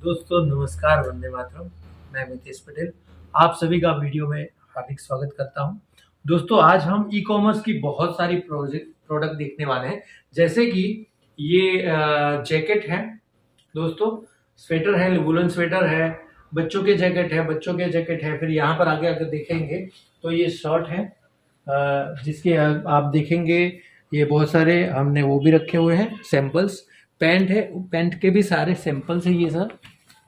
दोस्तों नमस्कार, वंदे मातरम। मैं मितेश पटेल आप सभी का वीडियो में हार्दिक स्वागत करता हूं। दोस्तों आज हम ई कॉमर्स की बहुत सारी प्रोडक्ट देखने वाले हैं, जैसे कि ये जैकेट है दोस्तों, स्वेटर है, वुलन स्वेटर है, बच्चों के जैकेट है। फिर यहाँ पर आगे अगर देखेंगे तो ये शर्ट है, जिसके आप देखेंगे ये बहुत सारे हमने वो भी रखे हुए हैं सैंपल्स। पैंट है, पैंट के भी सारे सैंपल्स हैं ये सर,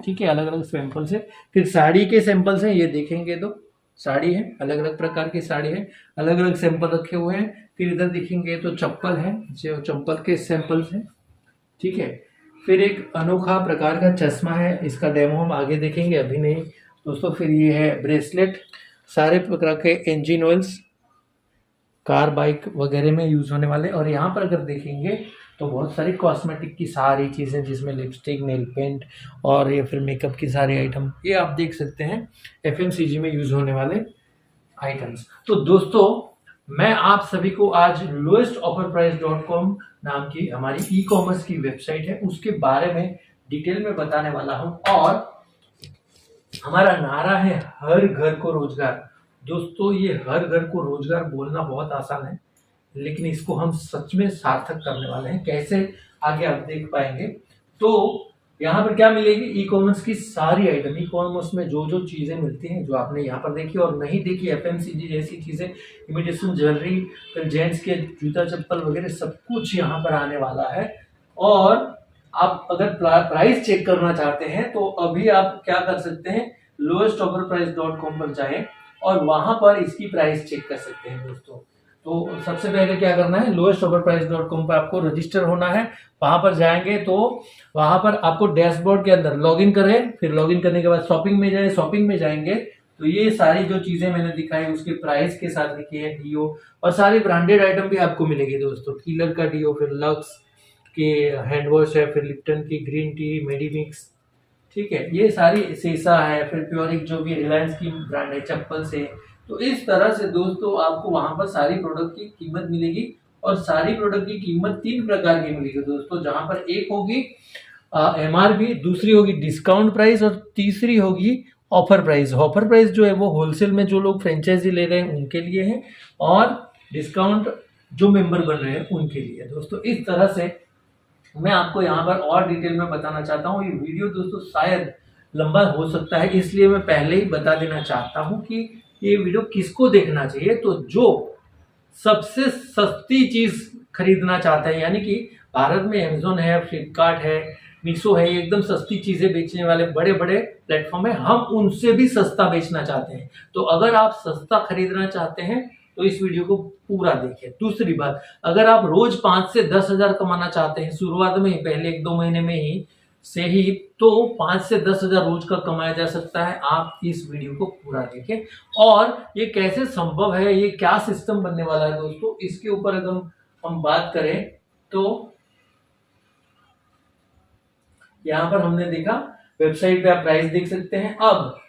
ठीक है, अलग अलग सैंपल्स है। फिर साड़ी के सैंपल्स हैं, ये देखेंगे तो साड़ी है, अलग अलग प्रकार की साड़ी है, अलग अलग सैंपल रखे हुए हैं। फिर इधर देखेंगे तो चप्पल है, जो चप्पल के सैंपल्स हैं, ठीक है। फिर एक अनोखा प्रकार का चश्मा है, इसका डेमो हम आगे देखेंगे, अभी नहीं दोस्तों। फिर ये है ब्रेसलेट, सारे प्रकार के इंजन ऑयल्स, कार बाइक वगैरह में यूज होने वाले। और यहाँ पर अगर देखेंगे तो बहुत सारी कॉस्मेटिक की सारी चीज़ें, जिसमें लिपस्टिक, नेल पेंट और या फिर मेकअप की सारी आइटम, ये आप देख सकते हैं एफएमसीजी में यूज होने वाले आइटम्स। तो दोस्तों मैं आप सभी को आज lowestofferprice.com नाम की हमारी ई कॉमर्स की वेबसाइट है, उसके बारे में डिटेल में बताने वाला हूं। और हमारा नारा है हर घर को रोजगार। दोस्तों ये हर घर को रोजगार बोलना बहुत आसान है, लेकिन इसको हम सच में सार्थक करने वाले हैं। कैसे, आगे आप देख पाएंगे। तो यहाँ पर क्या मिलेगी, ई कॉमर्स की सारी आइटम, ई कॉमर्स में जो जो चीजें मिलती हैं, जो आपने यहाँ पर देखी और नहीं देखी, एफएमसीजी जैसी चीजें, इमिटेशन ज्वेलरी, फिर जेंट्स के जूता चप्पल वगैरह, सब कुछ यहाँ पर आने वाला है। और आप अगर प्राइस चेक करना चाहते हैं तो अभी आप क्या कर सकते हैं, lowestofferprice.com पर जाएं और वहां पर इसकी प्राइस चेक कर सकते हैं दोस्तों। तो सबसे पहले क्या करना है, lowestofferprice.com पर आपको रजिस्टर होना है। वहां पर जाएंगे तो वहां पर आपको डैशबोर्ड के अंदर लॉगिन करें, फिर लॉगिन करने के बाद शॉपिंग में जाए, शॉपिंग में जाएंगे तो ये सारी जो चीजें मैंने दिखाई उसके प्राइस के साथ लिखी है, डीओ और सारी ब्रांडेड आइटम भी आपको मिलेगी दोस्तों। किलर का डीओ, फिर लक्स के हैंड वॉश है, फिर लिप्टन की ग्रीन टी, मेडिमिक्स, ठीक है, ये सारी सीसा है, फिर प्योरिक जो भी रिलायंस की ब्रांड है, चप्पल से। तो इस तरह से दोस्तों आपको वहां पर सारी प्रोडक्ट की कीमत मिलेगी। और सारी प्रोडक्ट की कीमत 3 प्रकार की मिलेगी दोस्तों, जहां पर एक होगी एमआरपी, दूसरी होगी डिस्काउंट प्राइस और तीसरी होगी ऑफर प्राइस। ऑफर प्राइस जो है वो होलसेल में जो लोग फ्रेंचाइजी ले रहे हैं उनके लिए है, और डिस्काउंट जो मेंबर बन रहे हैं उनके लिए। दोस्तों इस तरह से मैं आपको यहाँ पर और डिटेल में बताना चाहता हूँ। ये वीडियो दोस्तों शायद लंबा हो सकता है, इसलिए मैं पहले ही बता देना चाहता हूँ कि ये वीडियो किसको देखना चाहिए। तो जो सबसे सस्ती चीज खरीदना चाहते हैं, यानी कि भारत में अमेजोन है, फ्लिपकार्ट है, मीशो है, ये एकदम सस्ती चीजें बेचने वाले बड़े बड़े प्लेटफॉर्म है, हम उनसे भी सस्ता बेचना चाहते हैं। तो अगर आप सस्ता खरीदना चाहते हैं तो इस वीडियो को पूरा देखें। दूसरी बात, अगर आप रोज 5 से 10 हजार कमाना चाहते हैं शुरुआत में ही, पहले 1-2 महीने में ही से ही, तो 5 से 10 हजार रोज का कमाया जा सकता है। आप इस वीडियो को पूरा देखें। और ये कैसे संभव है, ये क्या सिस्टम बनने वाला है दोस्तों, इसके ऊपर अगर हम बात करें तो यहाँ पर हमने देखा वेबसाइट पे आप प्राइस देख सकते हैं। अब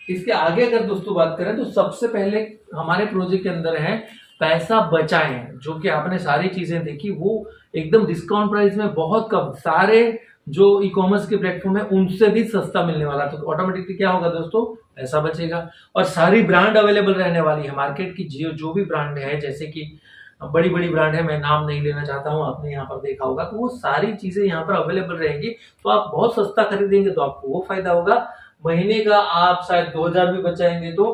इसके आगे अगर दोस्तों बात करें तो सबसे पहले हमारे प्रोजेक्ट के अंदर है पैसा बचाएं, जो कि आपने सारी चीजें देखी, वो एकदम डिस्काउंट प्राइस में बहुत कम, सारे जो ई कॉमर्स के प्लेटफॉर्म है उनसे भी सस्ता मिलने वाला। तो ऑटोमेटिकली क्या होगा दोस्तों, पैसा बचेगा। और सारी ब्रांड अवेलेबल रहने वाली है मार्केट की, जो भी ब्रांड है, जैसे कि बड़ी बड़ी ब्रांड है, मैं नाम नहीं लेना चाहता हूँ, आपने यहाँ पर देखा होगा, तो वो सारी चीजें यहाँ पर अवेलेबल रहेंगी। तो आप बहुत सस्ता खरीदेंगे तो आपको वो फायदा होगा। महीने का आप शायद 2000 भी बचाएंगे तो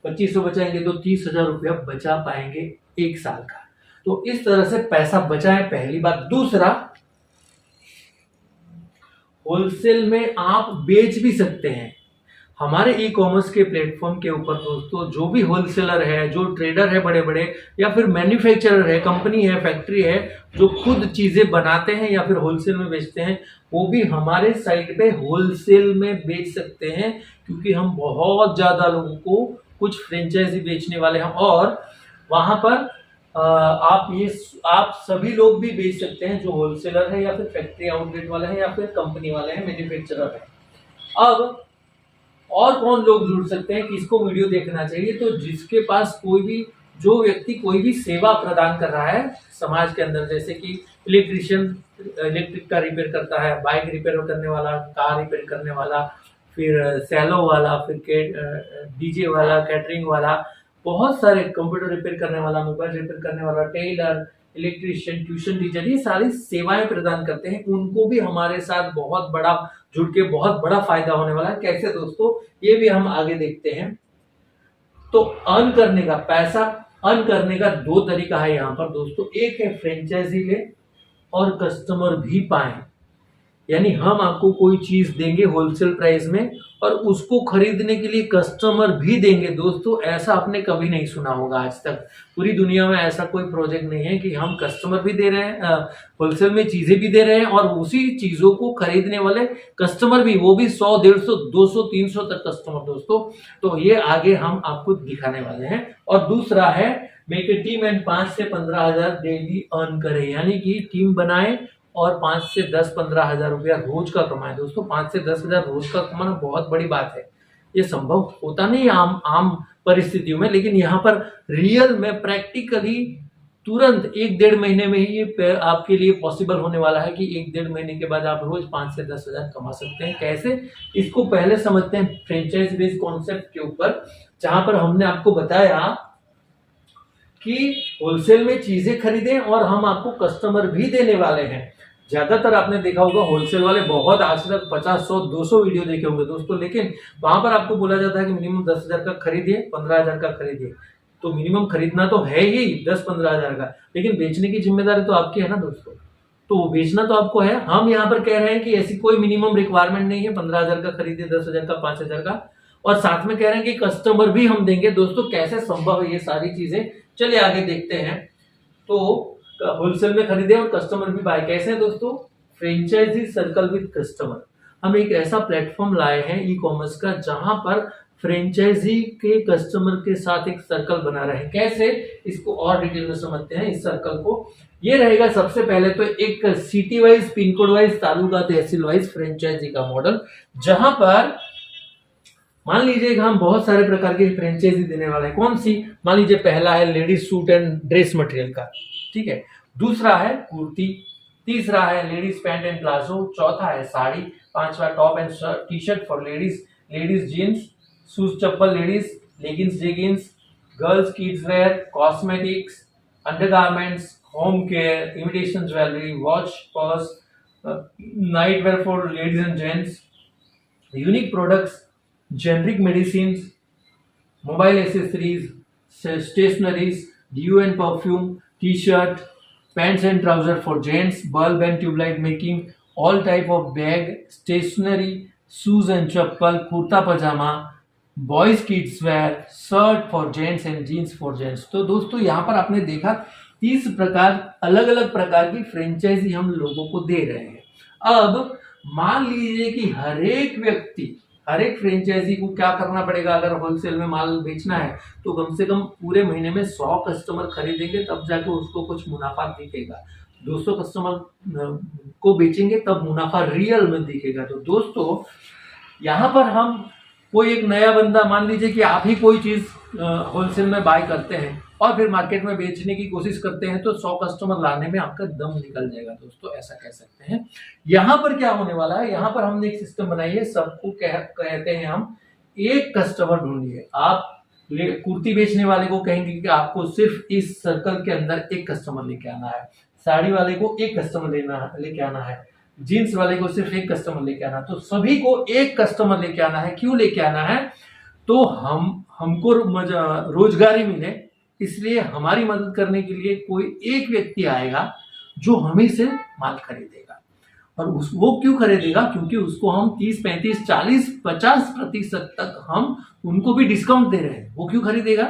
2500 बचाएंगे तो 30,000 रुपया बचा पाएंगे 1 साल का। तो इस तरह से पैसा बचाएं, पहली बात। दूसरा, होलसेल में आप बेच भी सकते हैं। हमारे ई कॉमर्स के प्लेटफॉर्म के ऊपर दोस्तों जो भी होलसेलर है, जो ट्रेडर है बड़े बड़े, या फिर मैन्युफैक्चरर है, कंपनी है, फैक्ट्री है, जो खुद चीजें बनाते हैं या फिर होलसेल में बेचते हैं, वो भी हमारे साइट पे होलसेल में बेच सकते हैं। क्योंकि हम बहुत ज्यादा लोगों को कुछ फ्रेंचाइजी बेचने वाले हैं, और वहां पर आप सभी लोग भी बेच सकते हैं, जो होलसेलर है या फिर फैक्ट्री आउटलेट वाले हैं या फिर कंपनी वाले हैं, मैन्युफैक्चरर है। अब और कौन लोग जुड़ सकते हैं, किसको वीडियो देखना चाहिए, तो जिसके पास कोई भी, जो व्यक्ति कोई भी सेवा प्रदान कर रहा है समाज के अंदर, जैसे कि इलेक्ट्रिशियन इलेक्ट्रिक का रिपेयर करता है, बाइक रिपेयर करने वाला, कार रिपेयर करने वाला, फिर सैलो वाला, फिर डीजे वाला, कैटरिंग वाला, बहुत सारे, कंप्यूटर रिपेयर करने वाला, मोबाइल रिपेयर करने वाला, टेलर, इलेक्ट्रीशियन, ट्यूशन टीचर, ये सारी सेवाएं प्रदान करते हैं। उनको भी हमारे साथ बहुत बड़ा जुड़ के बहुत बड़ा फायदा होने वाला है। कैसे दोस्तों, ये भी हम आगे देखते हैं। तो अर्न करने का, पैसा अर्न करने का दो तरीका है यहाँ पर दोस्तों। एक है फ्रेंचाइजी ले और कस्टमर भी पाए, यानी हम आपको कोई चीज देंगे होलसेल प्राइस में और उसको खरीदने के लिए कस्टमर भी देंगे। दोस्तों ऐसा आपने कभी नहीं सुना होगा आज तक, पूरी दुनिया में ऐसा कोई प्रोजेक्ट नहीं है कि हम कस्टमर भी दे रहे हैं, होलसेल में चीजें भी दे रहे हैं और उसी चीजों को खरीदने वाले कस्टमर भी, वो भी 100, 150, 200, 300 तक कस्टमर दोस्तों। तो ये आगे हम आपको दिखाने वाले हैं। और दूसरा है मेक ए टीम एंड 5 से 15 हजार डेली अर्न करे, यानी कि टीम बनाए और 5 से 10-15 हजार रुपया रोज का कमाए। दोस्तों 5 से 10 हजार रोज का कमाना बहुत बड़ी बात है, ये संभव होता नहीं आम परिस्थितियों में, लेकिन यहाँ पर रियल में प्रैक्टिकली तुरंत 1-1.5 महीने में ही ये आपके लिए पॉसिबल होने वाला है कि 1-1.5 महीने के बाद आप रोज 5 से 10 हजार कमा सकते हैं। कैसे, इसको पहले समझते हैं फ्रेंचाइज बेस्ड कॉन्सेप्ट के ऊपर, जहां पर हमने आपको बताया कि होलसेल में चीजें खरीदें और हम आपको कस्टमर भी देने वाले हैं। ज्यादातर आपने देखा होगा होलसेल वाले बहुत आज तक 50, 100, 200 वीडियो देखे होंगे दोस्तों, लेकिन वहां पर आपको बोला जाता है कि मिनिमम 10,000 का खरीदिए, 15,000 का खरीदिए। तो मिनिमम खरीदना तो है ही 10-15 हजार का, लेकिन बेचने की जिम्मेदारी तो आपकी है ना दोस्तों। तो बेचना तो आपको है। हम यहाँ पर कह रहे हैं कि ऐसी कोई मिनिमम रिक्वायरमेंट नहीं है, 15,000 का खरीदिए, 10,000 का, 5,000 का, और साथ में कह रहे हैं कि कस्टमर भी हम देंगे। दोस्तों कैसे संभव है ये सारी चीजें, चलिए आगे देखते हैं। तो होलसेल में खरीदे और कस्टमर भी बाय, कैसे है दोस्तों, फ्रेंचाइजी सर्कल विद कस्टमर। हम एक ऐसा प्लेटफॉर्म लाए हैं ई कॉमर्स का जहां पर फ्रेंचाइजी के कस्टमर के साथ एक सर्कल बना रहे हैं। कैसे, इसको और डिटेल में समझते हैं इस सर्कल को। ये रहेगा सबसे पहले तो एक city wise, pin code wise, taluka tehsil wise franchisee का मॉडल, जहां पर मान लीजिए हम बहुत सारे प्रकार की फ्रेंचाइजी देने वाले हैं। कौन सी, मान लीजिए पहला है ladies suit and dress material का, ठीक है, दूसरा है कुर्ती, तीसरा है लेडीज पैंट एंड प्लाजो, चौथा है साड़ी, पांचवा top and T shirt for ladies, ladies jeans, shoes चप्पल ladies, leggings jeggings, girls kids wear, cosmetics, undergarments, home care, imitation jewellery, watch, purse, night wear for ladies and gents, unique products, generic medicines, mobile accessories, stationaries, deo and perfume, t-shirt, pants and trouser for gents, bulb and tube light making, all type of bag, stationery, shoes and chappal, kurta pajama, boys kids wear, shirt for gents and jeans for gents। तो दोस्तों यहाँ पर आपने देखा 30 प्रकार, अलग अलग प्रकार की फ्रेंचाइजी हम लोगों को दे रहे हैं। अब मान लीजिए कि हर एक फ्रेंचाइजी को क्या करना पड़ेगा, अगर होलसेल में माल बेचना है तो कम से कम पूरे महीने में 100 कस्टमर खरीदेंगे तब जाके उसको कुछ मुनाफा दिखेगा। 200 कस्टमर को बेचेंगे तब मुनाफा रियल में दिखेगा। तो दोस्तों यहाँ पर हम कोई एक नया बंदा, मान लीजिए कि आप ही कोई चीज होलसेल में बाय करते हैं और फिर मार्केट में बेचने की कोशिश करते हैं तो 100 कस्टमर लाने में आपका दम निकल जाएगा दोस्तों, ऐसा कह सकते हैं। यहाँ पर क्या होने वाला है, यहाँ पर हमने एक सिस्टम बनाई है, सबको कहते हैं हम एक कस्टमर ढूंढिए। आप कुर्ती बेचने वाले को कहेंगे कि आपको सिर्फ इस सर्कल के अंदर एक कस्टमर लेके आना है, साड़ी वाले को एक कस्टमर लेके आना है, जीन्स वाले को सिर्फ एक कस्टमर लेके आना, तो सभी को एक कस्टमर लेके आना है। क्यों लेके आना है, तो हमको रोजगारी मिले, इसलिए हमारी मदद करने के लिए कोई एक व्यक्ति आएगा जो हमें से माल खरीदेगा। और वो क्यों खरीदेगा, क्योंकि उसको हम 30, 35, 40, 50% तक हम उनको भी डिस्काउंट दे रहे हैं। वो क्यों खरीदेगा,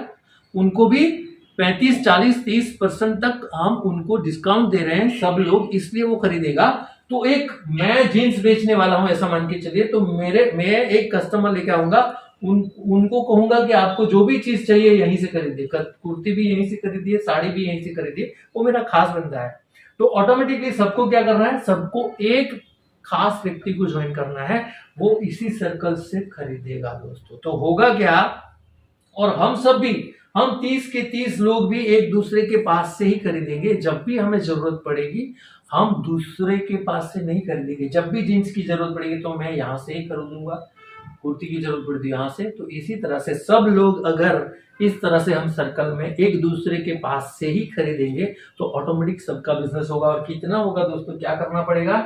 उनको भी 35, 40, 30% तक हम उनको डिस्काउंट दे रहे हैं सब लोग, इसलिए वो खरीदेगा। तो एक मैं जीन्स बेचने वाला हूं ऐसा मान के चलिए, तो मैं एक कस्टमर लेके आऊंगा, उनको कहूंगा कि आपको जो भी चीज चाहिए यहीं से खरीदिए, कुर्ती भी यहीं से खरीदिए, साड़ी भी यहीं से खरीदिए, वो मेरा खास बंदा है। तो ऑटोमेटिकली सबको क्या करना है, सबको एक खास व्यक्ति को ज्वाइन करना है, वो इसी सर्कल से खरीदेगा दोस्तों। तो होगा क्या, और हम 30 के 30 लोग भी एक दूसरे के पास से ही खरीदेंगे। जब भी हमें जरूरत पड़ेगी हम दूसरे के पास से नहीं खरीदेंगे। जब भी जींस की जरूरत पड़ेगी तो मैं यहाँ से ही खरीदूंगा, कुर्ती की जरूरत पड़ती है यहाँ से। तो इसी तरह से सब लोग अगर इस तरह से हम सर्कल में एक दूसरे के पास से ही खरीदेंगे तो ऑटोमेटिक सबका बिजनेस होगा। और कितना होगा दोस्तों, क्या करना पड़ेगा,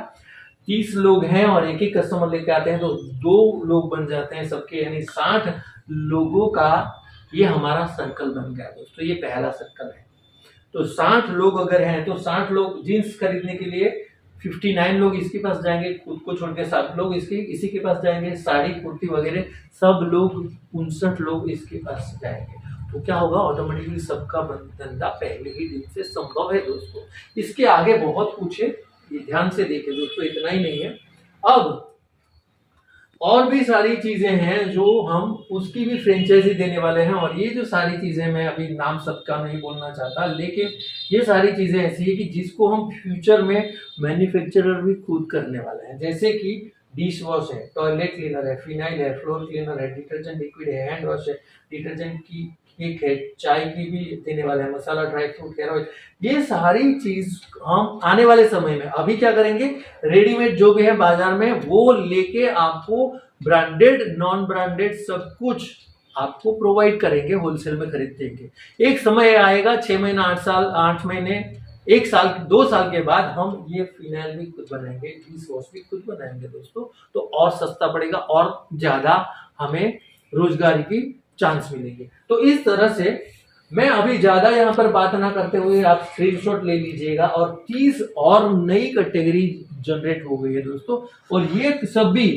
30 लोग हैं और एक एक कस्टमर लेके आते हैं तो 2 लोग बन जाते हैं सबके, यानी 60 लोगों का ये हमारा सर्कल बन गया दोस्तों। ये पहला सर्कल है। तो 60 लोग अगर हैं तो 60 लोग जींस खरीदने के लिए 59 लोग इसके पास जाएंगे, खुद को छोड़ के 7 लोग इसी के पास जाएंगे, साड़ी कुर्ती वगैरह सब लोग 59 लोग इसके पास जाएंगे। तो क्या होगा, ऑटोमेटिकली सबका धंधा पहले ही दिन से संभव है दोस्तों। इसके आगे बहुत कुछ है, ये ध्यान से देखें दोस्तों, इतना ही नहीं है। अब और भी सारी चीजें हैं जो हम उसकी भी फ्रेंचाइजी देने वाले हैं। और ये जो सारी चीजें, मैं अभी नाम सबका नहीं बोलना चाहता, लेकिन ये सारी चीजें ऐसी है कि जिसको हम फ्यूचर में मैन्युफैक्चरर भी खुद करने वाले हैं। जैसे कि डिश वॉश है, टॉयलेट क्लीनर है, फिनाइल है, फ्लोर क्लीनर है, डिटर्जेंट लिक्विड है, हैंड वॉश है, डिटर्जेंट की केक है, चाय की भी देने वाले हैं, मसाला, ड्राई फ्रूट, हेयर ऑयल, ये सारी चीज हम आने वाले समय में, अभी क्या करेंगे, रेडीमेड जो भी है बाजार में वो लेके आपको ब्रांडेड नॉन ब्रांडेड सब कुछ आपको प्रोवाइड करेंगे, होलसेल में खरीद देंगे। एक समय आएगा 6 महीना, 8 साल, 8 महीने, 1 साल, 2 साल के बाद हम ये फिनाइल भी खुद बनाएंगे, डिश वॉश भी खुद बनाएंगे दोस्तों। तो और सस्ता पड़ेगा और ज्यादा हमें रोजगारी की चांस मिलेंगे। तो इस तरह से मैं अभी ज्यादा यहाँ पर बात ना करते हुए आप स्क्रीनशॉट ले लीजिएगा। और 30 और नई कैटेगरी जनरेट हो गई है दोस्तों। और ये सभी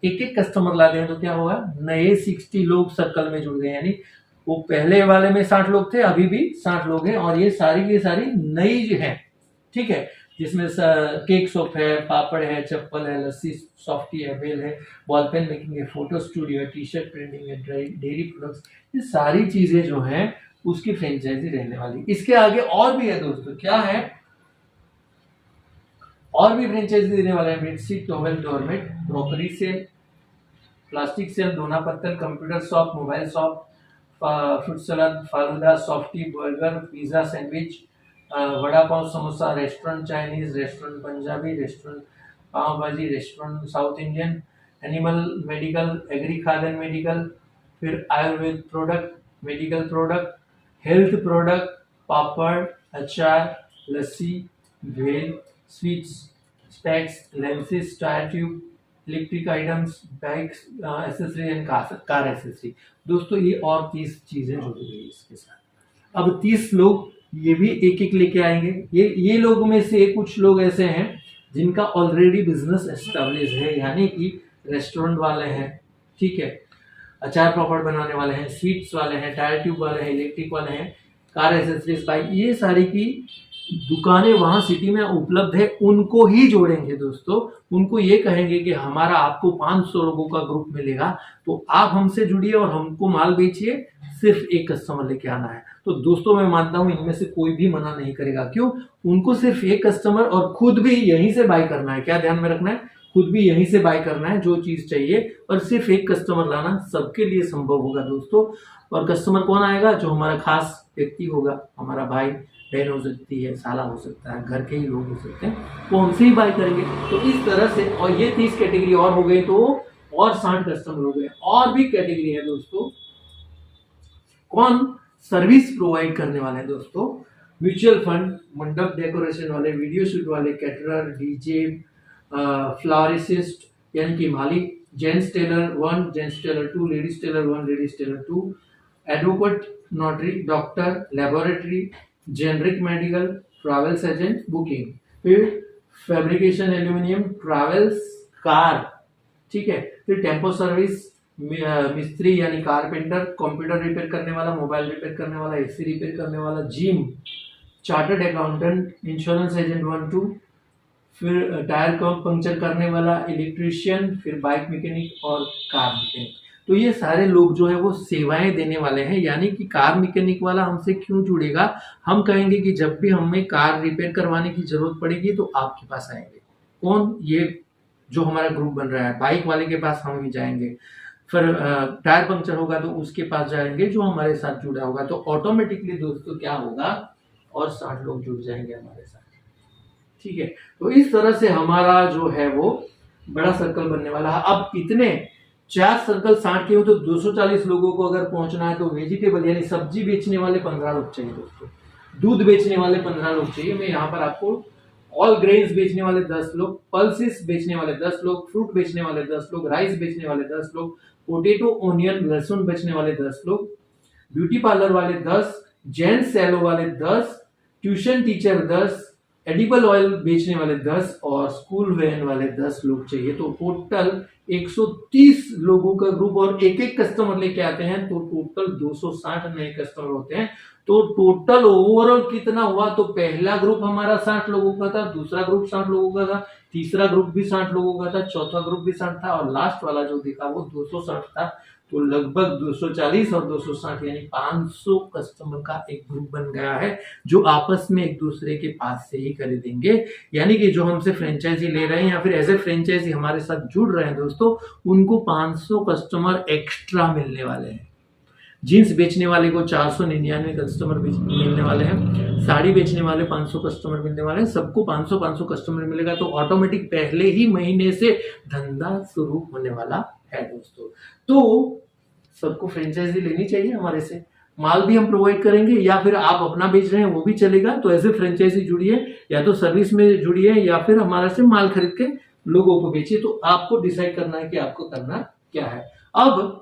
एक एक कस्टमर लाते हैं तो क्या होगा, नए 60 लोग सर्कल में जुड़ गए। यानी वो पहले वाले में 60 लोग थे, अभी भी 60 लोग हैं। और ये सारी की सारी नई है, ठीक है, जिसमें केक शॉप है, पापड़ है, चप्पल है, लस्सी सॉफ्टी है, बेल है, बॉल पेन मेकिंग है, फोटो स्टूडियो है, टी शर्ट प्रिंटिंग है, डेयरी प्रोडक्ट्स, ये सारी चीजें जो हैं उसकी फ्रेंचाइजी रहने वाली। इसके आगे और भी है दोस्तों, क्या है, और भी फ्रेंचाइजी देने वाले हैं। Bedsheet, towel, doormat, crockery sale, plastic sale, दोना पत्तल, computer shop, mobile shop, fruit salad, falooda, softy, burger, pizza, sandwich, vada pav, samosa, restaurant Chinese, restaurant Punjabi, restaurant pav bhaji, restaurant south Indian, animal medical, agri खाद्य मेडिकल, फिर Ayurveda product, medical product, health product, papad, अचार, lassi, bhel, sweets, snacks, lenses, tyre tube, electric items, bikes, accessory and car accessory. दोस्तों ये और 30 चीजें जुड़ गई इसके साथ। अब 30 लोग ये भी एक एक लेके आएंगे। ये लोगों में से कुछ लोग ऐसे हैं जिनका ऑलरेडी बिजनेस एस्टेब्लिश है, यानी कि रेस्टोरेंट वाले हैं, ठीक है, अचार पापड़ बनाने वाले हैं, स्वीट्स वाले हैं, टायर ट्यूब वाले हैं, इलेक्ट्रिक वाले हैं, कार एसेसरीज, बाइक, ये सारी की दुकानें वहां सिटी में उपलब्ध है, उनको ही जोड़ेंगे दोस्तों। उनको ये कहेंगे कि हमारा आपको 500 लोगों का ग्रुप मिलेगा, तो आप हमसे जुड़िए और हमको माल बेचिए, सिर्फ एक कस्टमर लेके आना है। तो दोस्तों मैं मानता हूं इनमें से कोई भी मना नहीं करेगा। क्यों, उनको सिर्फ एक कस्टमर और खुद भी यहीं से बाय करना है। क्या ध्यान में रखना है, खुद भी यहीं से बाय करना है जो चीज चाहिए, और सिर्फ एक कस्टमर लाना सबके लिए संभव होगा दोस्तों। और कस्टमर कौन आएगा, जो हमारा खास व्यक्ति होगा, हमारा भाई बहन हो सकती है, साला हो सकता है, घर के ही लोग हो सकते हैं, वो हमसे ही बाय करेंगे। तो इस तरह से, और ये 30 कैटेगरी और हो गई तो और 60 कस्टमर हो गए। और भी कैटेगरी है दोस्तों, कौन सर्विस प्रोवाइड करने वाले हैं दोस्तों, म्यूचुअल फंड, मंडप डेकोरेशन वाले, वीडियो शूट वाले, कैटरर, डीजे, फ्लोरिस्ट यानी कि माली, gents tailor 1, gents tailor 2, ladies tailor 1, ladies tailor 2, advocate, notary, doctor, laboratory, generic medical, travels agent, booking, फिर फैब्रिकेशन, एल्यूमिनियम, ट्रैवल्स, कार, ठीक है, फिर टेम्पो सर्विस, मिस्त्री यानी कारपेंटर, कंप्यूटर रिपेयर करने वाला, मोबाइल रिपेयर करने वाला, एसी रिपेयर करने वाला, gym, chartered accountant, insurance agent 1 2, फिर टायर पंक्चर करने वाला, इलेक्ट्रीशियन, फिर बाइक मैकेनिक और कार मैकेनिक। तो ये सारे लोग जो है वो सेवाएं देने वाले हैं। यानी कि कार मैकेनिक वाला हमसे क्यों जुड़ेगा, हम कहेंगे कि जब भी हमें कार रिपेयर करवाने की जरूरत पड़ेगी तो आपके पास आएंगे। कौन, ये जो हमारा ग्रुप बन रहा है, बाइक वाले के पास हम ही जाएंगे, फिर टायर पंक्चर होगा तो उसके पास जाएंगे जो हमारे साथ जुड़ा होगा, तो ऑटोमेटिकली दोस्तों क्या होगा, और 60 लोग जुड़ जाएंगे हमारे साथ। ठीक है, तो इस तरह से हमारा जो है वो बड़ा सर्कल बनने वाला है। अब इतने 4 सर्कल 60 के हो तो 240 लोगों को अगर पहुंचना है, तो वेजिटेबल यानी सब्जी बेचने वाले 15 लोग चाहिए दोस्तों, दूध बेचने वाले 15 लोग चाहिए। मैं यहाँ पर आपको ऑल ग्रेन्स बेचने वाले 10 लोग, पल्सेस बेचने वाले 10 लोग, फ्रूट बेचने वाले 10 लोग, राइस बेचने वाले 10 लोग, पोटेटो ओनियन लहसुन बेचने वाले 10 लोग, ब्यूटी पार्लर वाले 10, जेंट्स सैलो वाले 10, ट्यूशन टीचर 10, एडिबल ऑयल बेचने वाले 10 और स्कूल वैन वाले 10 लोग चाहिए। तो टोटल 130 लोगों का ग्रुप, और एक एक कस्टमर लेके आते हैं तो टोटल 260 नए कस्टमर होते हैं। तो टोटल ओवरऑल कितना हुआ, तो पहला ग्रुप हमारा 60 लोगों का था, दूसरा ग्रुप 60 लोगों का था, तीसरा ग्रुप भी 60 लोगों का था, चौथा ग्रुप भी 60 था, और लास्ट वाला जो दिखा वो 260 था। तो लगभग 240 और 260 यानी 500 कस्टमर का एक ग्रुप बन गया है, जो आपस में एक दूसरे के पास से ही खरीदेंगे। यानी कि जो हमसे फ्रेंचाइजी ले रहे हैं या फिर एज ए फ्रेंचाइजी हमारे साथ जुड़ रहे हैं दोस्तों, उनको 500 कस्टमर एक्स्ट्रा मिलने वाले हैं। जीन्स बेचने वाले को 499 कस्टमर मिलने वाले हैं, साड़ी बेचने वाले 500 कस्टमर मिलने वाले हैं, सबको 500 कस्टमर मिलेगा। तो ऑटोमेटिक पहले ही महीने से धंधा शुरू होने वाला है दोस्तों। तो सबको फ्रेंचाइजी लेनी चाहिए हमारे से, माल भी हम प्रोवाइड करेंगे, या फिर आप अपना बेच रहे हैं वो भी चलेगा। तो ऐसे फ्रेंचाइजी जुड़िए, या तो सर्विस में जुड़िए, या फिर हमारे से माल खरीद के लोगों को बेचिए। तो आपको डिसाइड करना है कि आपको करना क्या है। अब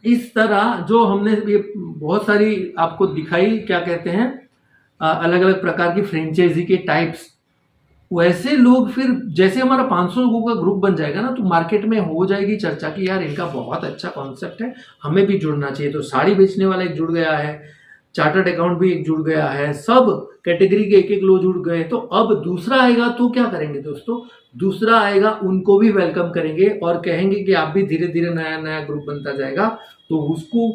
इस तरह जो हमने ये बहुत सारी आपको दिखाई, क्या कहते हैं, अलग अलग प्रकार की फ्रेंचाइजी के टाइप्स, वैसे लोग फिर जैसे हमारा 500 लोगों का ग्रुप बन जाएगा ना, तो मार्केट में हो जाएगी चर्चा कि यार इनका बहुत अच्छा कॉन्सेप्ट है, हमें भी जुड़ना चाहिए। तो साड़ी बेचने वाला एक जुड़ गया है, चार्टर्ड अकाउंट भी एक जुड़ गया है, सब कैटेगरी के एक एक लोग जुड़ गए। तो अब दूसरा आएगा तो क्या करेंगे दोस्तों, दूसरा आएगा उनको भी वेलकम करेंगे और कहेंगे कि आप भी धीरे धीरे नया नया ग्रुप बनता जाएगा, तो उसको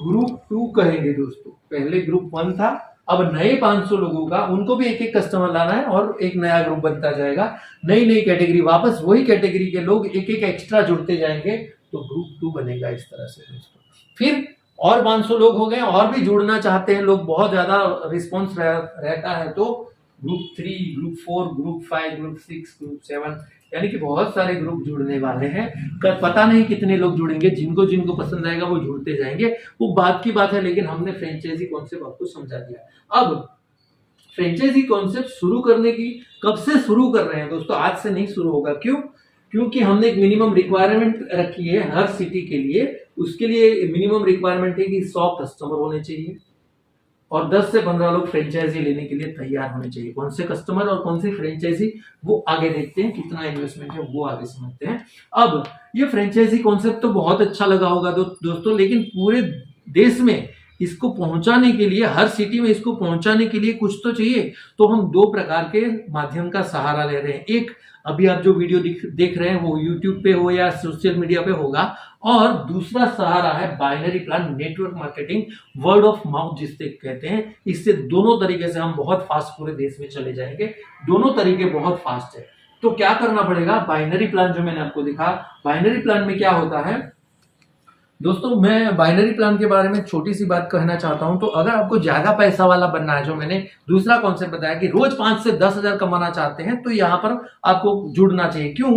ग्रुप 2 कहेंगे दोस्तों। पहले ग्रुप 1 था, अब नए 500 लोगों का, उनको भी एक एक कस्टमर लाना है और एक नया ग्रुप बनता जाएगा। नई नई कैटेगरी, वापस वही कैटेगरी के लोग एक एक एक्स्ट्रा जुड़ते जाएंगे, तो ग्रुप 2 बनेगा इस तरह से दोस्तों। फिर और 500 लोग हो गए, और भी जुड़ना चाहते हैं लोग, बहुत ज्यादा रिस्पॉन्स रहता है, तो group 3, group 4, group 5, group 6, group 7, यानी कि बहुत सारे ग्रुप जुड़ने वाले हैं। पता नहीं कितने लोग जुड़ेंगे, जिनको जिनको पसंद आएगा वो जुड़ते जाएंगे, वो बात की बात है। लेकिन हमने फ्रेंचाइजी कॉन्सेप्ट आपको समझा दिया। अब फ्रेंचाइजी कॉन्सेप्ट शुरू करने की कब से शुरू कर रहे हैं दोस्तों, आज से नहीं शुरू होगा। क्यों? क्योंकि हमने एक मिनिमम रिक्वायरमेंट रखी है हर सिटी के लिए। उसके लिए मिनिमम रिक्वायरमेंट है कि 100 कस्टमर होने चाहिए और 10 से 15 लोग फ्रेंचाइजी लेने के लिए तैयार होने चाहिए। कौन से कस्टमर और कौन सी फ्रेंचाइजी, वो आगे देखते हैं, कितना इन्वेस्टमेंट है वो आगे समझते हैं। अब ये फ्रेंचाइजी कॉन्सेप्ट तो बहुत अच्छा लगा होगा दोस्तों, लेकिन पूरे देश में इसको पहुंचाने के लिए, हर सिटी में इसको पहुंचाने के लिए कुछ तो चाहिए। तो हम 2 प्रकार के माध्यम का सहारा ले रहे हैं। एक, अभी आप जो वीडियो देख रहे हैं वो यूट्यूब पे हो या सोशल मीडिया पे होगा, और दूसरा सहारा है binary plan, network marketing, word of mouth जिससे कहते हैं। इससे दोनों तरीके से हम बहुत फास्ट पूरे देश में चले जाएंगे, दोनों तरीके बहुत फास्ट है। तो क्या करना पड़ेगा, बाइनरी प्लान जो मैंने आपको दिखा, बाइनरी प्लान में क्या होता है दोस्तों, मैं बाइनरी प्लान के बारे में छोटी सी बात कहना चाहता हूं। तो अगर आपको ज्यादा पैसा वाला बनना है, जो मैंने दूसरा कॉन्सेप्ट बताया कि रोज 5 से 10 हजार कमाना चाहते हैं, तो यहाँ पर आपको जुड़ना चाहिए। क्यों?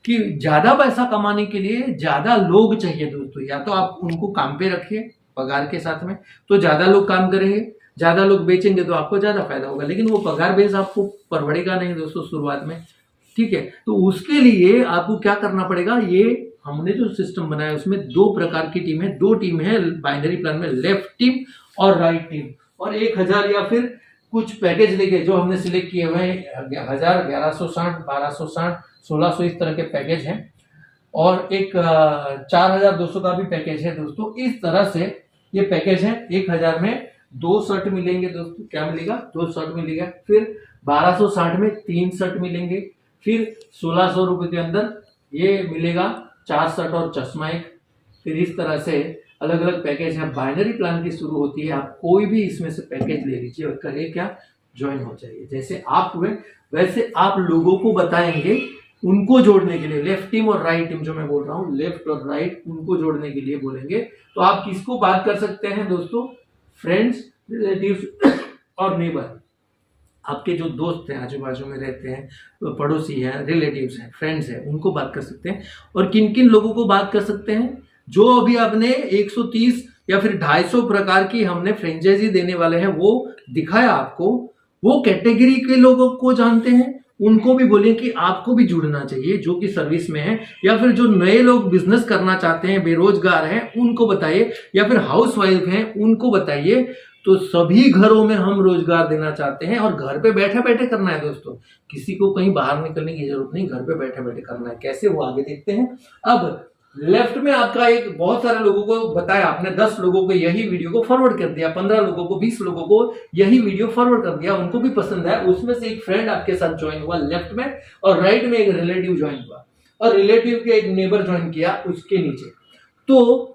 कि ज्यादा पैसा कमाने के लिए ज्यादा लोग चाहिए दोस्तों। या तो आप उनको काम पे रखिए पगार के साथ में, तो ज्यादा लोग काम करेंगे, ज्यादा लोग बेचेंगे तो आपको ज्यादा फायदा होगा। लेकिन वो पगार बेस आपको परवड़ेगा नहीं दोस्तों शुरुआत में, ठीक है। तो उसके लिए आपको क्या करना पड़ेगा, ये हमने जो सिस्टम बनाया उसमें 2 प्रकार की टीम है। 2 टीम है बाइनरी प्लान में, लेफ्ट टीम और राइट टीम। और 1000 या फिर कुछ पैकेज लेके जो हमने सिलेक्ट किए हुए हैं, 1000, 1160, 1260, 1600 इस तरह के पैकेज हैं, और एक 4200 का भी पैकेज है दोस्तों। इस तरह से ये पैकेज है। 1000 में 2 शर्ट मिलेंगे दोस्तों, क्या मिलेगा, 2 शर्ट मिलेगा। फिर 1260 में 3 शर्ट मिलेंगे। फिर 1600 रुपए के अंदर ये मिलेगा 4 शर्ट और चश्मा एक। फिर इस तरह से अलग अलग पैकेज है। बाइनरी प्लान की शुरू होती है, आप कोई भी इसमें से पैकेज ले लीजिए और करिए क्या, ज्वाइन हो जाइए। जैसे आप हुए वैसे आप लोगों को बताएंगे उनको जोड़ने के लिए, लेफ्ट टीम और राइट टीम जो मैं बोल रहा हूँ, लेफ्ट और राइट, उनको जोड़ने के लिए बोलेंगे। तो आप किसको बात कर सकते हैं दोस्तों? फ्रेंड्स, रिलेटिव्स और नेबर। आपके जो दोस्त हैं, आजू बाजू में रहते हैं, पड़ोसी हैं, रिलेटिव्स हैं, फ्रेंड्स हैं, उनको बात कर सकते हैं। और किन किन लोगों को बात कर सकते हैं? जो अभी आपने 130 या फिर 250 प्रकार की हमने फ्रेंचाइजी देने वाले हैं वो दिखाया आपको, वो कैटेगरी के लोगों को जानते हैं, उनको भी बोलिए कि आपको भी जुड़ना चाहिए, जो कि सर्विस में है, या फिर जो नए लोग बिजनेस करना चाहते हैं, बेरोजगार हैं, उनको बताइए, या फिर हाउस वाइफ हैं, उनको बताइए। तो सभी घरों में हम रोजगार देना चाहते हैं और घर पे बैठे बैठे करना है दोस्तों, किसी को कहीं बाहर निकलने की जरूरत नहीं, घर पे बैठे बैठे करना है। कैसे, वो आगे देखते हैं। अब लेफ्ट में आपका एक, बहुत सारे लोगों को बताया आपने, 10 लोगों को यही वीडियो को फॉरवर्ड कर दिया, 15 लोगों को, 20 लोगों को यही वीडियो फॉरवर्ड कर दिया, उनको भी पसंद आया। उसमें से एक फ्रेंड आपके साथ ज्वाइन हुआ लेफ्ट में, और राइट में एक रिलेटिव ज्वाइन हुआ, और रिलेटिव के एक नेबर ज्वाइन किया उसके नीचे। तो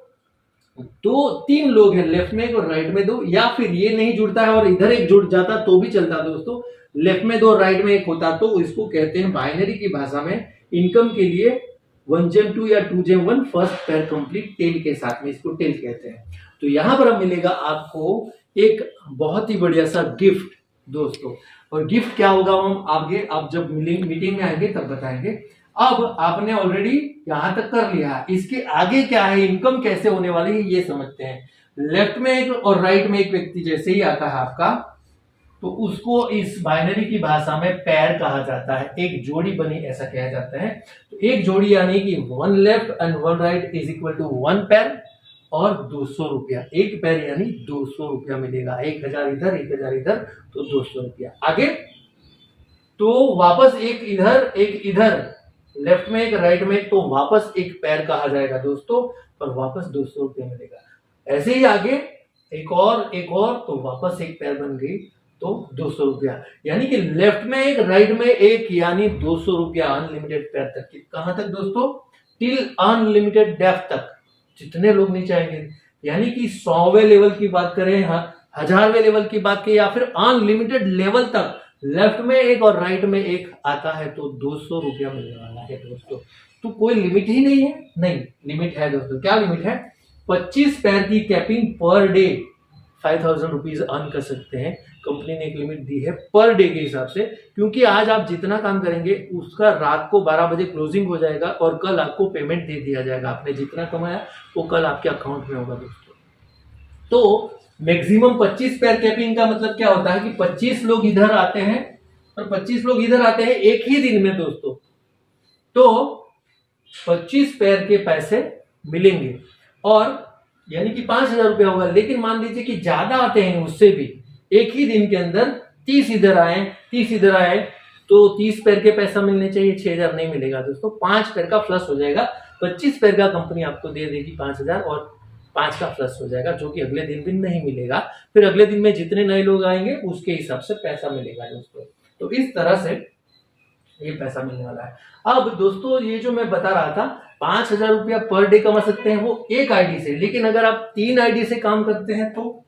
3 लोग हैं, लेफ्ट में एक और राइट में 2, या फिर ये नहीं जुड़ता है और इधर एक जुड़ जाता तो भी चलता दोस्तों। लेफ्ट में 2 राइट में 1 होता तो इसको कहते हैं बाइनरी की भाषा में, इनकम के लिए 1/2 या 2/1 फर्स्ट पेयर कंप्लीट टेल के साथ में, इसको टेल कहते हैं। तो यहां पर अब मिलेगा आपको एक बहुत ही बढ़िया सा गिफ्ट दोस्तों, और गिफ्ट क्या होगा हम आगे, आप जब मीटिंग में आएंगे तब बताएंगे। अब आपने ऑलरेडी यहां तक कर लिया, इसके आगे क्या है, इनकम कैसे होने वाली है, ये समझते हैं। लेफ्ट में एक और राइट में एक व्यक्ति जैसे ही आता है आपका, तो उसको इस बाइनरी की भाषा में पेयर कहा जाता है, एक जोड़ी बनी ऐसा कहा जाता है। तो एक जोड़ी यानी कि 1 left and 1 right is equal to 1 pair, और 200 रुपया, एक पेयर यानी 200 रुपया मिलेगा, 1000 इधर 1000 इधर, तो 200 रुपया। आगे तो वापस एक इधर एक इधर, लेफ्ट में एक राइट में, तो वापस एक पैर कहा जाएगा दोस्तों, और वापस 200 रुपया मिलेगा। ऐसे ही आगे एक और, तो वापस एक पैर बन गई, तो 200 रुपया, यानी कि लेफ्ट में एक राइट में एक, यानी 200 रुपया अनलिमिटेड पैर तक। कहां तक दोस्तों? टिल अनलिमिटेड डेप्थ तक, जितने लोग नीचे आएंगे, यानी कि 100वें लेवल की बात करें, 1000वें लेवल की बात करें, या फिर अनलिमिटेड लेवल तक, लेफ्ट में एक और राइट में एक आता है तो 200 रुपया मिलने वाला है दोस्तों। तो कोई लिमिट ही नहीं है? नहीं, लिमिट है दोस्तों। क्या लिमिट है? 25 पैर की capping per day 5000 rupees earn कर सकते हैं। कंपनी ने एक लिमिट दी है पर डे के हिसाब से, क्योंकि आज आप जितना काम करेंगे उसका रात को 12 बजे क्लोजिंग हो जाएगा, और कल आपको पेमेंट दे दिया जाएगा। आपने जितना कमाया वो कल आपके अकाउंट में होगा दोस्तों। तो मैक्सिमम 25 पैर कैपिंग का मतलब क्या होता है कि 25 लोग इधर आते हैं और 25 लोग इधर आते हैं एक ही दिन में दोस्तों, तो 25 पैर के पैसे मिलेंगे, और यानी कि 5000 रुपया होगा। लेकिन मान लीजिए कि ज्यादा आते हैं, उससे भी एक ही दिन के अंदर 30 इधर आए, 30 इधर आए, तो 30 पैर के पैसा मिलने चाहिए, 6000 नहीं मिलेगा दोस्तों, 5 पैर का प्लस हो जाएगा। 25 पैर का कंपनी आपको दे देगी 5000, और 5 का प्लस हो जाएगा, जो कि अगले दिन भी नहीं मिलेगा। फिर अगले दिन में जितने नए लोग आएंगे उसके हिसाब से पैसा मिलेगा दोस्तों। तो इस तरह से ये पैसा मिलने वाला है। अब दोस्तों ये जो मैं बता रहा था 5000 रुपया पर डे कमा सकते हैं वो एक आईडी से, लेकिन अगर आप 3 आईडी से काम करते हैं तो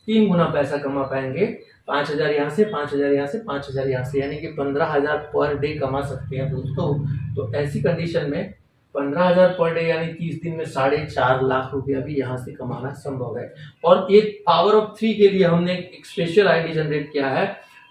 3 गुना पैसा कमा पाएंगे। 5000 यहाँ से, 5000 यहाँ से, 5000 यहाँ से, यानी कि 15000 पर डे कमा सकते हैं दोस्तों। तो ऐसी कंडीशन में 15000 पर डे यानी 30 दिन में 4.5 लाख रुपया भी यहाँ से कमाना संभव है। और एक पावर ऑफ 3 के लिए हमने एक स्पेशल आईडी जनरेट किया है,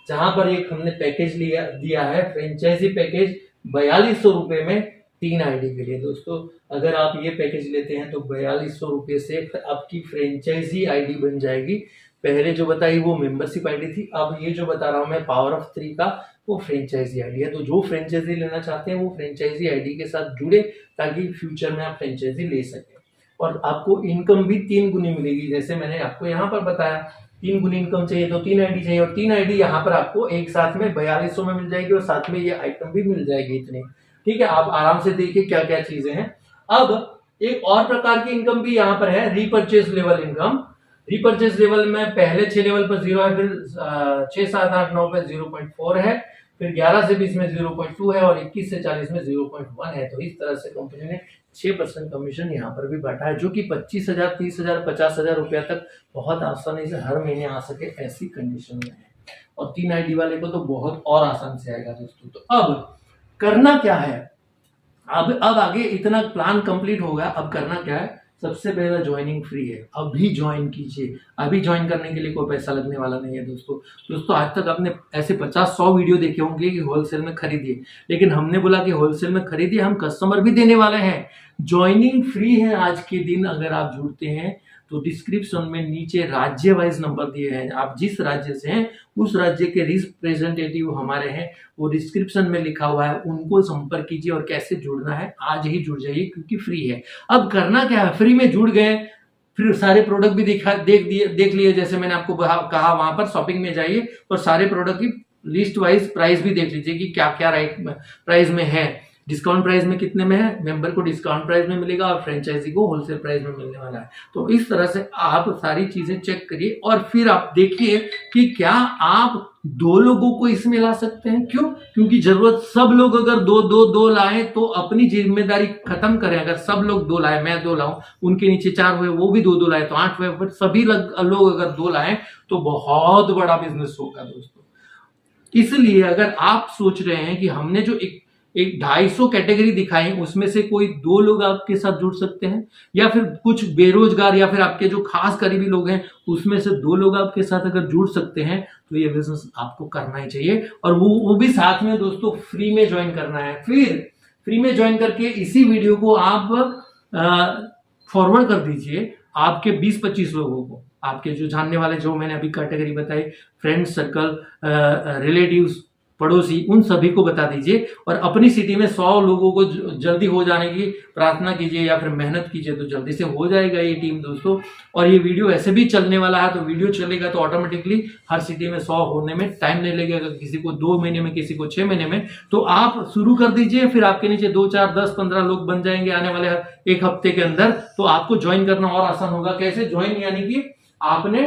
जहां पर एक हमने पैकेज दिया है, फ्रेंचाइजी पैकेज 4200 रुपए में 3 आईडी के लिए दोस्तों। अगर आप ये पैकेज लेते हैं तो 4200 रुपये से आपकी फ्रेंचाइजी आईडी बन जाएगी। पहले जो बताई वो मेंबरशिप आईडी थी, अब ये जो बता रहा हूं मैं पावर ऑफ 3 का, वो फ्रेंचाइजी आईडी है। तो जो फ्रेंचाइजी लेना चाहते हैं वो फ्रेंचाइजी आईडी के साथ जुड़े, ताकि फ्यूचर में आप फ्रेंचाइजी ले सकें। और आपको इनकम भी 3 गुनी मिलेगी, जैसे मैंने आपको यहाँ पर बताया 3 गुनी इनकम चाहिए तो 3 आईडी चाहिए, और 3 आईडी यहाँ पर आपको एक साथ में 4200 में मिल जाएगी, और साथ में ये आइटम भी मिल जाएगी इतनी। ठीक है, आप आराम से देखिए क्या क्या चीजें हैं। अब एक और प्रकार की इनकम भी यहाँ पर है, repurchase level income. Repurchase level में पहले 6 लेवल पर 0 है, फिर 6, 7, 8, 9 पे 0.4 है, फिर 11 से 20 में 0.2 है, और 21 से 40 में 0.1 है। तो इस तरह से कंपनी ने 6% कमीशन यहाँ पर भी बांटा है, जो कि 25,000, 30,000, 50,000 रुपया तक बहुत आसानी से हर महीने आ सके, ऐसी कंडीशन में है। और 3 आईडी वाले को तो बहुत और आसान से आएगा दोस्तों। तो अब करना क्या है, अब आगे इतना प्लान कंप्लीट होगा, अब करना क्या है, सबसे पहला ज्वाइनिंग फ्री है, अभी ज्वाइन कीजिए। अभी ज्वाइन करने के लिए कोई पैसा लगने वाला नहीं है दोस्तों आज तक आपने ऐसे 50-100 वीडियो देखे होंगे कि होलसेल में खरीदिए, लेकिन हमने बोला कि होलसेल में खरीदिए, हम कस्टमर भी देने वाले हैं। ज्वाइनिंग फ्री है आज के दिन। अगर आप जुड़ते हैं तो डिस्क्रिप्शन में नीचे राज्य वाइज नंबर दिए हैं, आप जिस राज्य से हैं उस राज्य के रिप्रेजेंटेटिव हमारे हैं, वो डिस्क्रिप्शन में लिखा हुआ है, उनको संपर्क कीजिए। और कैसे जुड़ना है, आज ही जुड़ जाइए क्योंकि फ्री है। अब करना क्या है, फ्री में जुड़ गए, फिर सारे प्रोडक्ट भी देख लिए, जैसे मैंने आपको कहा वहां पर शॉपिंग में जाइए और सारे प्रोडक्ट की लिस्ट वाइज प्राइस भी देख लीजिए कि क्या क्या प्राइस में है, डिस्काउंट प्राइस में कितने में है, मेंबर को डिस्काउंट प्राइस में मिलेगा और फ्रेंचाइजी को होलसेल प्राइस में मिलने वाला है। तो इस तरह से आप सारी चीजें चेक करिए और फिर आप देखिए कि क्या आप 2 लोगों को इसमें ला सकते हैं। क्यों? क्योंकि जरूरत सब लोग अगर दो लाए तो अपनी जिम्मेदारी खत्म करें। अगर सब लोग 2 लाए, मैं 2 लाऊं, उनके नीचे 4 हुए, वो भी 2 लाए तो 8 हुए, बट सभी लोग अगर 2 लाए तो बहुत बड़ा बिजनेस होगा दोस्तों। इसलिए अगर आप सोच रहे हैं कि हमने जो एक 250 कैटेगरी दिखाई, उसमें से कोई 2 लोग आपके साथ जुड़ सकते हैं, या फिर कुछ बेरोजगार या फिर आपके जो खास करीबी लोग हैं उसमें से 2 लोग आपके साथ अगर जुड़ सकते हैं तो ये बिजनेस आपको करना ही चाहिए। और वो भी साथ में दोस्तों फ्री में ज्वाइन करना है। फिर फ्री में ज्वाइन करके इसी वीडियो को आप फॉरवर्ड कर दीजिए आपके 20-25 लोगों को, आपके जो जानने वाले, जो मैंने अभी कैटेगरी बताई, फ्रेंड्स सर्कल, रिलेटिव्स, पड़ोसी, उन सभी को बता दीजिए। और अपनी सिटी में 100 लोगों को जल्दी हो जाने की प्रार्थना कीजिए या फिर मेहनत कीजिए, तो जल्दी से हो जाएगा ये टीम दोस्तों। और ये वीडियो ऐसे भी चलने वाला है, तो वीडियो चलेगा तो ऑटोमेटिकली हर सिटी में 100 होने में टाइम नहीं लगेगा, किसी को 2 महीने में, किसी को 6 महीने में। तो आप शुरू कर दीजिए, फिर आपके नीचे 2, 4, 10, 15 लोग बन जाएंगे आने वाले 1 हफ्ते के अंदर। तो आपको ज्वाइन करना और आसान होगा। कैसे ज्वाइन? यानी कि आपने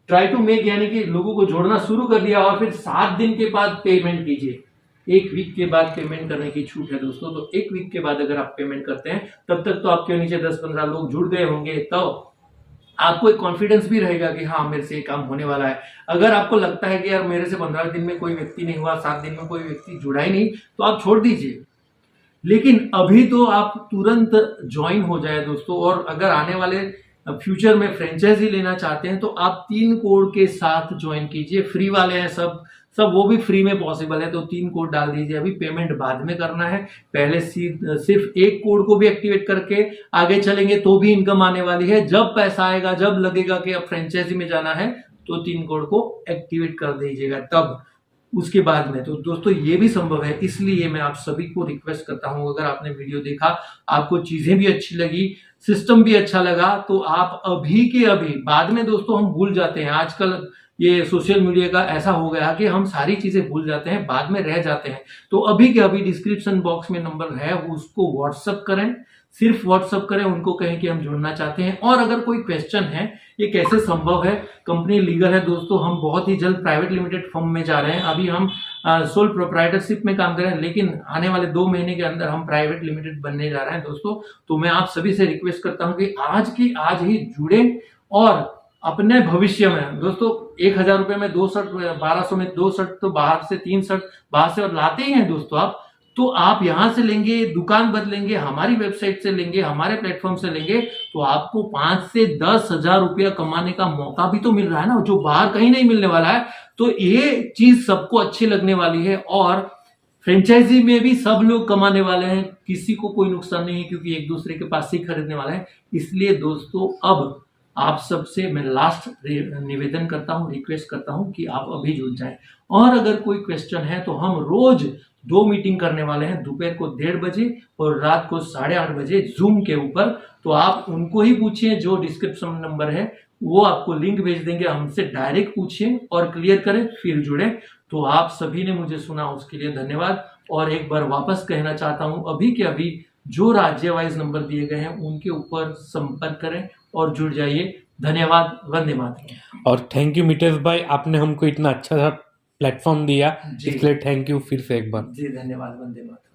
ट्राई टू मेक, यानी कि लोगों को जोड़ना शुरू कर दिया और फिर 7 दिन के बाद पेमेंट कीजिए। 1 वीक के बाद पेमेंट करने की छूट है दोस्तों। तो 1 वीक के बाद अगर आप पेमेंट करते हैं, तब तक तो आपके नीचे 10-15 लोग जुड़ गए होंगे, तो आपको एक कॉन्फिडेंस भी रहेगा कि हाँ, मेरे से ये काम होने वाला है। अगर आपको लगता है कि यार मेरे से 15 दिन में कोई व्यक्ति नहीं हुआ, 7 दिन में कोई व्यक्ति जुड़ा ही नहीं, तो आप छोड़ दीजिए। लेकिन अभी तो आप तुरंत ज्वाइन हो जाए दोस्तों। और अगर आने वाले फ्यूचर में फ्रेंचाइजी लेना चाहते हैं तो आप 3 कोड के साथ ज्वाइन कीजिए। फ्री वाले हैं सब, वो भी फ्री में पॉसिबल है, तो 3 कोड डाल दीजिए। अभी पेमेंट बाद में करना है, पहले सिर्फ 1 कोड को भी एक्टिवेट करके आगे चलेंगे तो भी इनकम आने वाली है। जब पैसा आएगा, जब लगेगा कि अब फ्रेंचाइजी में जाना है, तो 3 कोड को एक्टिवेट कर दीजिएगा, तब उसके बाद में। तो दोस्तों ये भी संभव है। इसलिए मैं आप सभी को रिक्वेस्ट करता हूं, अगर आपने वीडियो देखा, आपको चीजें भी अच्छी लगी, सिस्टम भी अच्छा लगा, तो आप अभी के अभी, बाद में दोस्तों हम भूल जाते हैं। आजकल ये सोशल मीडिया का ऐसा हो गया कि हम सारी चीजें भूल जाते हैं, बाद में रह जाते हैं। तो अभी के अभी डिस्क्रिप्शन बॉक्स में नंबर है, वो उसको व्हाट्सअप करें, सिर्फ व्हाट्सअप करें, उनको कहें कि हम जुड़ना चाहते हैं। और अगर कोई क्वेश्चन है ये कैसे संभव है, कंपनी लीगल है दोस्तों, हम बहुत ही जल्द प्राइवेट लिमिटेड फर्म में जा रहे हैं। अभी हम सोल प्रोप्राइटरशिप में काम कर रहे हैं, लेकिन आने वाले 2 महीने के अंदर हम प्राइवेट लिमिटेड बनने जा रहे हैं दोस्तों। तो मैं आप सभी से रिक्वेस्ट करता हूं कि आज ही जुड़े और अपने भविष्य में दोस्तों 1000 रुपए में 2 शर्ट, 1200 में 2 शर्ट, तो बाहर से 3 शर्ट बाहर से और लाते ही हैं दोस्तों आप, तो आप यहां से लेंगे, दुकान बदलेंगे, हमारी वेबसाइट से लेंगे, हमारे प्लेटफॉर्म से लेंगे, तो आपको 5 से 10 हजार रुपया कमाने का मौका भी तो मिल रहा है ना, जो बाहर कहीं नहीं मिलने वाला है। तो ये चीज सबको अच्छी लगने वाली है और फ्रेंचाइजी में भी सब लोग कमाने वाले हैं, किसी को कोई नुकसान नहीं है, क्योंकि एक दूसरे के पास से खरीदने वाला है। इसलिए दोस्तों अब आप सबसे मैं लास्ट निवेदन करता हूं, रिक्वेस्ट करता हूं कि आप अभी जुड़ जाएं। और अगर कोई क्वेश्चन है तो हम रोज 2 मीटिंग करने वाले हैं, दोपहर को 1:30 बजे और रात को 8:30 बजे जूम के ऊपर। तो आप उनको ही पूछिए, जो डिस्क्रिप्शन नंबर है वो आपको लिंक भेज देंगे, हमसे डायरेक्ट पूछिए और क्लियर करें, फिर जुड़े। तो आप सभी ने मुझे सुना, उसके लिए धन्यवाद। और एक बार वापस कहना चाहता हूं, अभी के अभी जो राज्य वाइज नंबर दिए गए हैं उनके ऊपर संपर्क करें और जुड़ जाइए। धन्यवाद। वंदे मातरम। और थैंक यू मितेश भाई, आपने हमको इतना अच्छा प्लेटफॉर्म दिया, जी। इसलिए थैंक यू फिर से एक बार। जी धन्यवाद। वंदे मातरम।